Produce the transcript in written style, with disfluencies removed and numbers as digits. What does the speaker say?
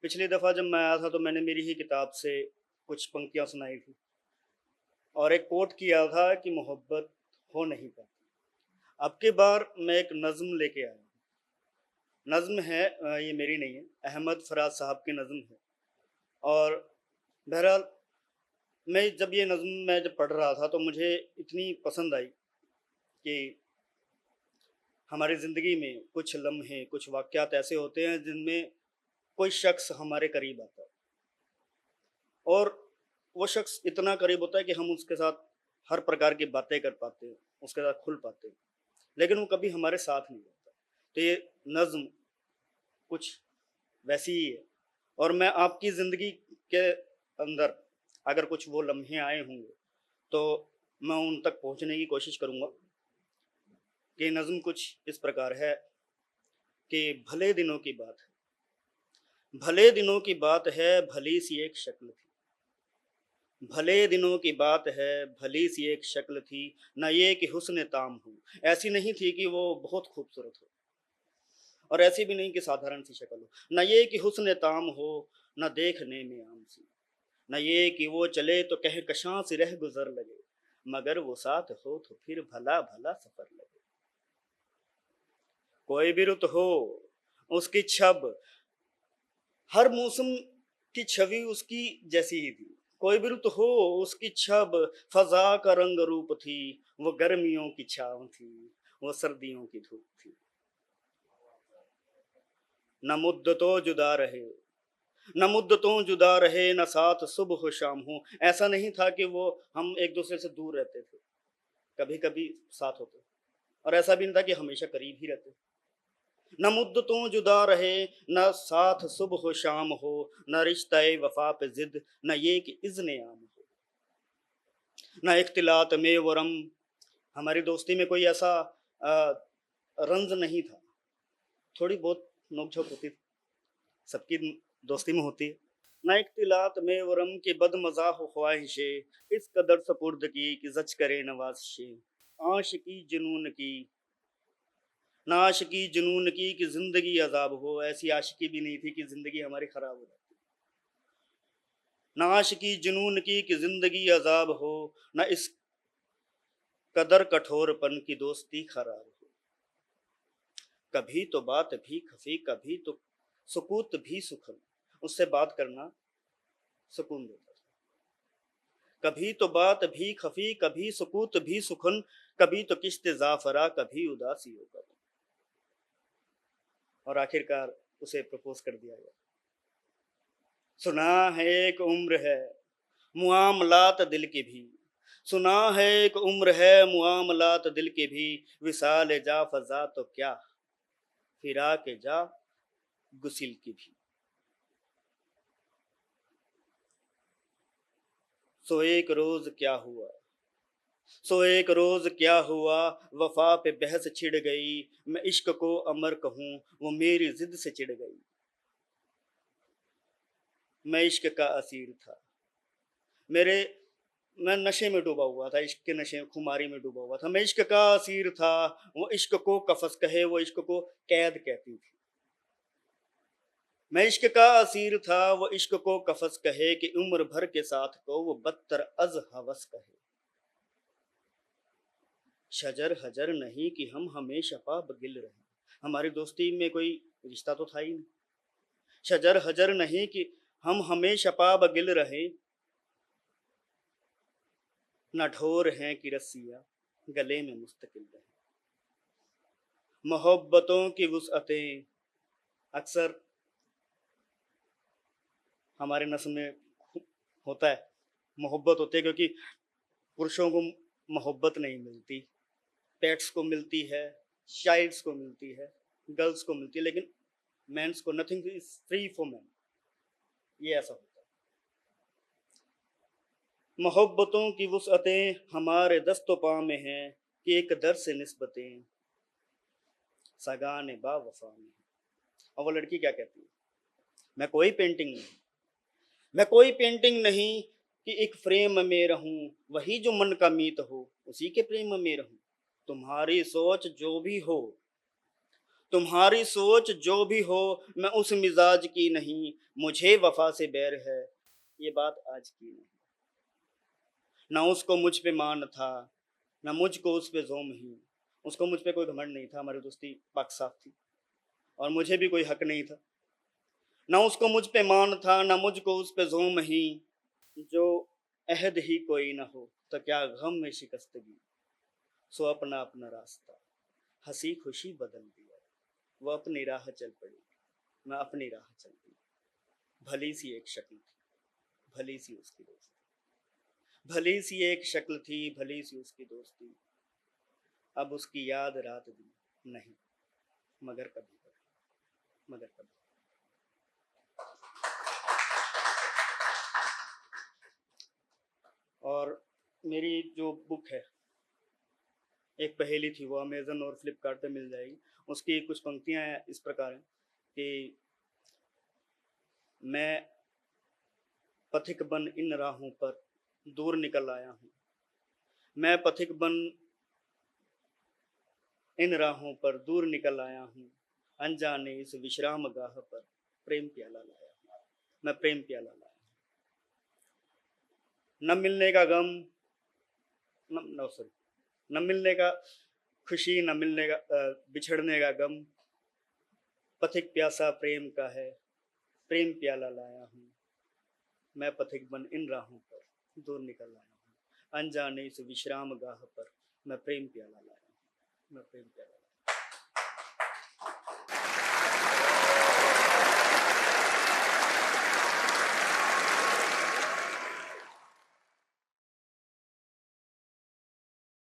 पिछली दफ़ा जब मैं आया था तो मैंने मेरी ही किताब से कुछ पंक्तियाँ सुनाई थी और एक कोट किया था कि मोहब्बत हो नहीं पाती। अब की बार मैं एक नज़्म लेके आया हूँ। नज़्म है ये मेरी नहीं है, अहमद फ़राज साहब की नज़्म है और बहरहाल मैं जब पढ़ रहा था तो मुझे इतनी पसंद आई कि हमारी ज़िंदगी में कुछ लम्हे, कुछ वाक़यात ऐसे होते हैं जिनमें कोई शख़्स हमारे करीब आता है और वो शख़्स इतना करीब होता है कि हम उसके साथ हर प्रकार की बातें कर पाते हैं, उसके साथ खुल पाते हैं, लेकिन वो कभी हमारे साथ नहीं रहता। तो ये नज़्म कुछ वैसी ही है और मैं आपकी ज़िंदगी के अंदर अगर कुछ वो लम्हे आए होंगे, तो मैं उन तक पहुँचने की कोशिश करूँगा कि नज़्म कुछ इस प्रकार है कि भले दिनों की बात है, भले दिनों की बात है, भली सी एक शक्ल थी। भले दिनों की बात है, भली सी एक शक्ल थी, ना ये कि हुस्न ताम हो। ऐसी नहीं थी कि वो बहुत खूबसूरत हो और ऐसी भी नहीं कि साधारण सी शक्ल हो। ना ये कि हुस्न ताम हो, ना देखने में आम सी। ना ये कि वो चले तो कहकशां सी रह गुज़र लगे, मगर वो साथ हो तो फिर भला-भला सफ़र लगे। कोई भी रुत हो, उसकी छब हर मौसम की छवि उसकी जैसी ही थी। कोई भी रुत हो, उसकी छब फ़ज़ा का रंग रूप थी, वो गर्मियों की छाँव थी, वो सर्दियों की धूप थी। न मुद्दतों जुदा रहे, न मुद्दतों जुदा रहे, न साथ सुबह हो शाम हो। ऐसा नहीं था कि वो हम एक-दूसरे से दूर रहते थे, कभी-कभी साथ होते और ऐसा भी नहीं था कि हमेशा करीब ही रहते। न मुद्दतों जुदा रहे, न साथ सुबह हो शाम हो, न रिश्ते वफा पे जिद, न ये कि इज़्न आम हो, न इख्तिलात में वो रम। हमारी दोस्ती में कोई ऐसा रंज नहीं था, थोड़ी बहुत नोक-झोंक होती थी, सबकी दोस्ती में होती है। न इख्तिलात में वो रम की बदमज़ा हो ख्वाहिशें, इस कदर सपुर्द की कि ज़च करे नवाज़िशें। आशिकी जुनून की, ना आशिकी जुनून की कि ज़िंदगी अज़ाब हो, ऐसी आशिकी भी नहीं थी कि ज़िंदगी हमारी ख़राब हो जाती। ना आशिकी जुनून की कि ज़िंदगी अज़ाब हो, ना इस कदर कठोरपन की दोस्ती ख़राब हो। कभी तो बात भी खफ़ी, कभी तो सुकूत भी सुखन, उससे बात करना सुकून देता था। कभी तो बात भी खफ़ी, कभी सुकूत भी सुखन, कभी तो किश्त ज़ाफ़रा, कभी उदासियों का गम। और आखिरकार उसे प्रपोज़ कर दिया गया। सुना है एक उम्र है, मुआमलात दिल की भी। सुना है एक उम्र है, मुआमलात दिल की भी। विसाल जा फ़ज़ा तो क्या, फ़िराक़ जा गुसिल की भी। सो एक रोज़ क्या हुआ, सो एक रोज़ क्या हुआ, वफ़ा पे बहस छिड़ गई। मैं इश्क को अमर कहूँ, वो मेरी ज़िद से चिढ़ गई। मैं इश्क का असीर था, मेरे मैं नशे में डूबा हुआ था, इश्क के नशे खुमारी में डूबा हुआ था। मैं इश्क का असीर था, वो इश्क को कफ़स कहे, वो इश्क को कैद कहती थी। मैं इश्क का असीर था, वो इश्क को कफ़स कहे कि उम्र भर के साथ को वो बदतर अज़ हवस कहे। शजर हजर नहीं कि हम हमेशा पाबगिल रहे। हमारी दोस्ती में कोई रिश्ता तो था ही नहीं। शजर हजर नहीं कि हम हमेशा पाबगिल रहे, न ढोर हैं कि रस्सियाँ गले में मुस्तकिल रहे। मोहब्बतों की वुसअतें अक्सर हमारे नस्ल में होता है, मोहब्बत होती है क्योंकि पुरुषों को मोहब्बत नहीं मिलती, पेट्स को मिलती है, चाइल्ड्स को मिलती है, गर्ल्स को मिलती है, लेकिन मेंस को nothing is free for man. ये ऐसा होता है। मोहब्बतों की वुसअतें हमारे दस्तो पाँव में हैं कि एक दर से निस्बतें सगाने बा वफा में हैं। और वो लड़की क्या कहती है, मैं कोई पेंटिंग नहीं, मैं कोई पेंटिंग नहीं कि एक फ्रेम में रहूं, वही जो मन का मीत हो उसी के प्रेम में रहूं। तुम्हारी सोच जो भी हो, तुम्हारी सोच जो भी हो, मैं उस मिजाज की नहीं, मुझे वफा से बैर है, ये बात आज की नहीं। ना उसको मुझ पे मान था, ना मुझको उस पे ज़ोम ही। उसको मुझ पे कोई घमंड नहीं था, हमारी दोस्ती पाक साफ थी, और मुझे भी कोई हक नहीं था। ना उसको मुझ पे मान था, ना मुझको उस पे ज़ोम ही। जो अहद ही कोई ना हो, तो क्या गम में शिकस्तगी। सो अपना अपना रास्ता हंसी खुशी बदल दिया। वो अपनी राह चल पड़ी, मैं अपनी राह चल दी। भली सी एक शक्ल थी, भली सी उसकी दोस्ती। भली सी एक शक्ल थी, भली सी उसकी दोस्ती। अब उसकी याद रात दिन नहीं, मगर कभी कभी, मगर कभी। और मेरी जो बुक है, एक पहेली थी, वो अमेजन और फ्लिपकार्ट पे मिल जाएगी। उसकी कुछ पंक्तियां इस प्रकार हैं कि मैं पथिक बन इन राहों पर दूर निकल आया हूँ। मैं पथिक बन इन राहों पर दूर निकल आया हूँ। अनजाने इस विश्राम गाह पर प्रेम प्याला लाया हूँ। मैं प्रेम प्याला लाया हूँ। न मिलने का गम, न, नो सॉरी, न मिलने का खुशी, न मिलने का बिछड़ने का गम। पथिक प्यासा प्रेम का है, प्रेम प्याला लाया हूँ। मैं पथिक बन इन राहों पर दूर निकल आया हूँ। अनजाने इस विश्राम गाह पर मैं प्रेम प्याला लाया हूँ। मैं प्रेम प्याला